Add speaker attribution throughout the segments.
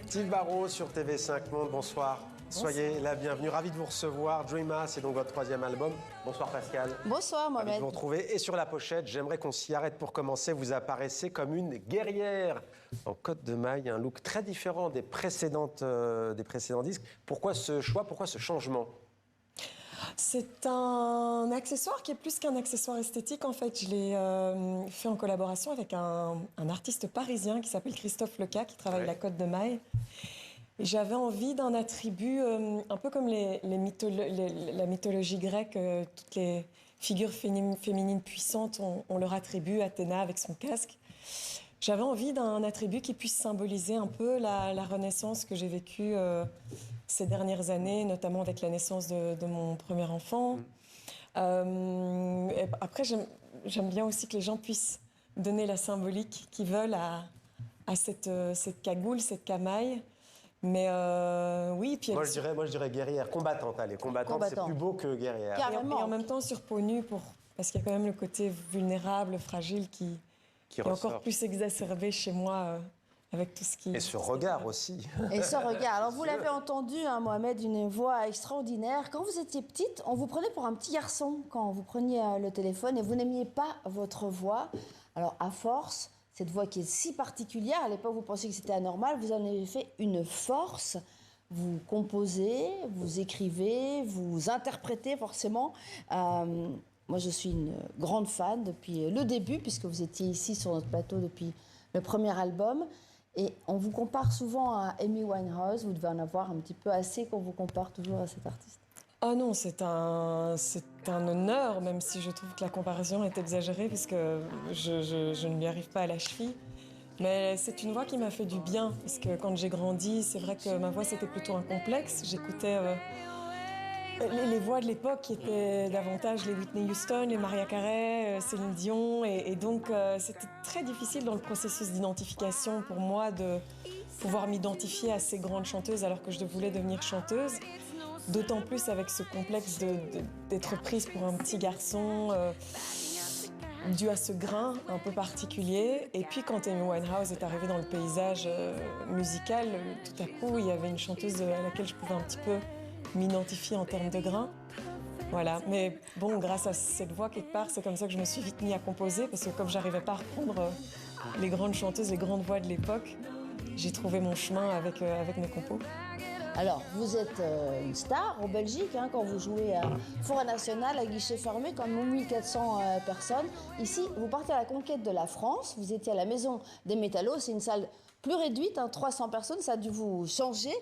Speaker 1: Steve Barrault sur TV5 Monde, bonsoir. Soyez la bienvenue, ravi de vous recevoir. Dreama, c'est donc votre troisième album. Bonsoir Pascal.
Speaker 2: Bonsoir Mohamed.
Speaker 1: Ravi de vous retrouver. Et sur la pochette, j'aimerais qu'on s'y arrête pour commencer. Vous apparaissez comme une guerrière en Côte de Maille, un look très différent des précédents disques. Pourquoi ce choix, pourquoi ce changement ?
Speaker 3: C'est un accessoire qui est plus qu'un accessoire esthétique. En fait, je l'ai fait en collaboration avec un artiste parisien qui s'appelle Christophe Leca, qui travaille la Côte de Maille. Et j'avais envie d'un attribut, un peu comme la mythologie grecque, toutes les figures féminines puissantes, on leur attribue Athéna avec son casque. J'avais envie d'un attribut qui puisse symboliser un peu la renaissance que j'ai vécue ces dernières années, notamment avec la naissance de mon premier enfant. Et après, j'aime bien aussi que les gens puissent donner la symbolique qu'ils veulent à cette cagoule, cette camaille. Mais oui, puis
Speaker 1: moi je dirais guerrière, combattante. Allez, combattante, c'est plus beau que guerrière.
Speaker 3: Et en même temps sur peau nue, parce qu'il y a quand même le côté vulnérable, fragile qui est encore plus exacerbé chez moi avec tout ce qui...
Speaker 1: Et ce regard aussi.
Speaker 2: Et ce regard. Alors vous l'avez entendu, hein, Mohamed, une voix extraordinaire. Quand vous étiez petite, on vous prenait pour un petit garçon quand vous preniez le téléphone et vous n'aimiez pas votre voix. Alors à force... Cette voix qui est si particulière, à l'époque vous pensiez que c'était anormal, vous en avez fait une force. Vous composez, vous écrivez, vous interprétez forcément. Moi je suis une grande fan depuis le début, puisque vous étiez ici sur notre plateau depuis le premier album. Et on vous compare souvent à Amy Winehouse, vous devez en avoir un petit peu assez qu'on vous compare toujours à cet artiste.
Speaker 3: Oh non, c'est un honneur, même si je trouve que la comparaison est exagérée, parce que je ne lui arrive pas à la cheville. Mais c'est une voix qui m'a fait du bien, parce que quand j'ai grandi, c'est vrai que ma voix, c'était plutôt un complexe. J'écoutais les voix de l'époque qui étaient davantage les Whitney Houston, les Mariah Carey, Céline Dion. Et donc, c'était très difficile dans le processus d'identification pour moi de pouvoir m'identifier à ces grandes chanteuses alors que je voulais devenir chanteuse. D'autant plus avec ce complexe d'être prise pour un petit garçon dû à ce grain un peu particulier. Et puis quand Amy Winehouse est arrivée dans le paysage musical, tout à coup, il y avait une chanteuse à laquelle je pouvais un petit peu m'identifier en termes de grain. Voilà. Mais bon, grâce à cette voix, quelque part, c'est comme ça que je me suis vite mis à composer, parce que comme j'arrivais pas à reprendre les grandes chanteuses, les grandes voix de l'époque, j'ai trouvé mon chemin avec mes compos.
Speaker 2: Alors, vous êtes une star en Belgique, hein, quand vous jouez à Forêt Nationale, à guichet fermé, quand même 1400 personnes. Ici, vous partez à la conquête de la France, vous étiez à la Maison des Métallos, c'est une salle plus réduite, hein, 300 personnes, ça a dû vous changer.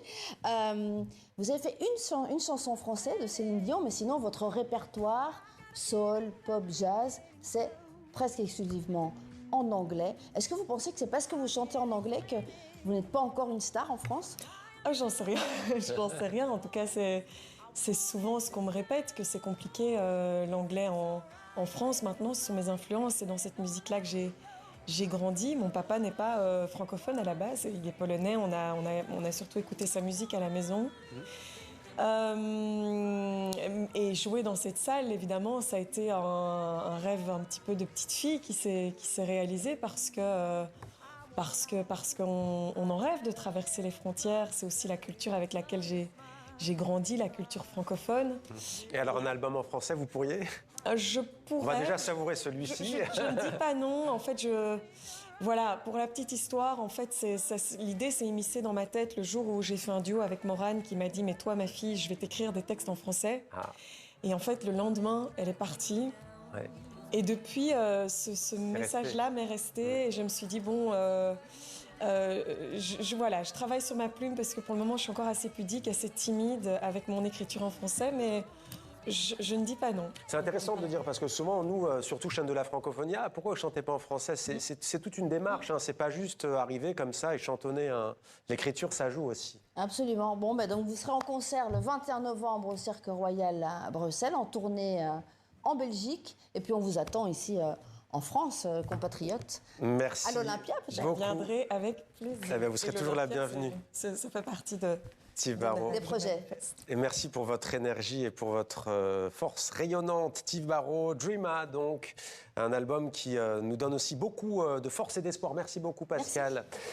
Speaker 2: Vous avez fait une chanson française de Céline Dion, mais sinon, votre répertoire, soul, pop, jazz, c'est presque exclusivement en anglais. Est-ce que vous pensez que c'est parce que vous chantez en anglais que vous n'êtes pas encore une star en France ?
Speaker 3: Oh, j'en sais rien. J'en sais rien. En tout cas, c'est souvent ce qu'on me répète, que c'est compliqué l'anglais en France. Maintenant, ce sont mes influences. C'est dans cette musique-là que j'ai grandi. Mon papa n'est pas francophone à la base. Il est polonais. On a surtout écouté sa musique à la maison. Et jouer dans cette salle, évidemment, ça a été un rêve un petit peu de petite fille qui s'est réalisé parce qu'on en rêve de traverser les frontières. C'est aussi la culture avec laquelle j'ai grandi, la culture francophone.
Speaker 1: Et alors un album en français, vous pourriez ?
Speaker 3: Je pourrais.
Speaker 1: On va déjà savourer celui-ci.
Speaker 3: Je ne dis pas non. En fait, voilà, pour la petite histoire, en fait, l'idée s'est immiscée dans ma tête le jour où j'ai fait un duo avec Morane qui m'a dit « Mais toi, ma fille, je vais t'écrire des textes en français. » Et en fait, le lendemain, elle est partie. Ouais. Et depuis, ce message-là m'est resté et je me suis dit, bon, je travaille sur ma plume parce que pour le moment, je suis encore assez pudique, assez timide avec mon écriture en français, mais je ne dis pas non.
Speaker 1: C'est intéressant de dire, parce que souvent, nous, surtout chaîne de la francophonie, pourquoi vous ne chantez pas en français ? C'est toute une démarche, hein. C'est pas juste arriver comme ça et chantonner. L'écriture, ça joue aussi.
Speaker 2: Absolument. Bon, donc vous serez en concert le 21 novembre au Cirque Royal à Bruxelles, en tournée en Belgique, et puis on vous attend ici en France, compatriotes.
Speaker 1: Merci.
Speaker 2: À l'Olympia, peut-être.
Speaker 3: Je viendrai avec plaisir.
Speaker 1: Vous serez toujours la bienvenue.
Speaker 3: Ça fait partie de
Speaker 1: Steve Barrault.
Speaker 2: Des projets.
Speaker 1: Et merci pour votre énergie et pour votre force rayonnante. Steve Barrault, Dreama, donc, un album qui nous donne aussi beaucoup de force et d'espoir. Merci beaucoup, Pascal. Merci.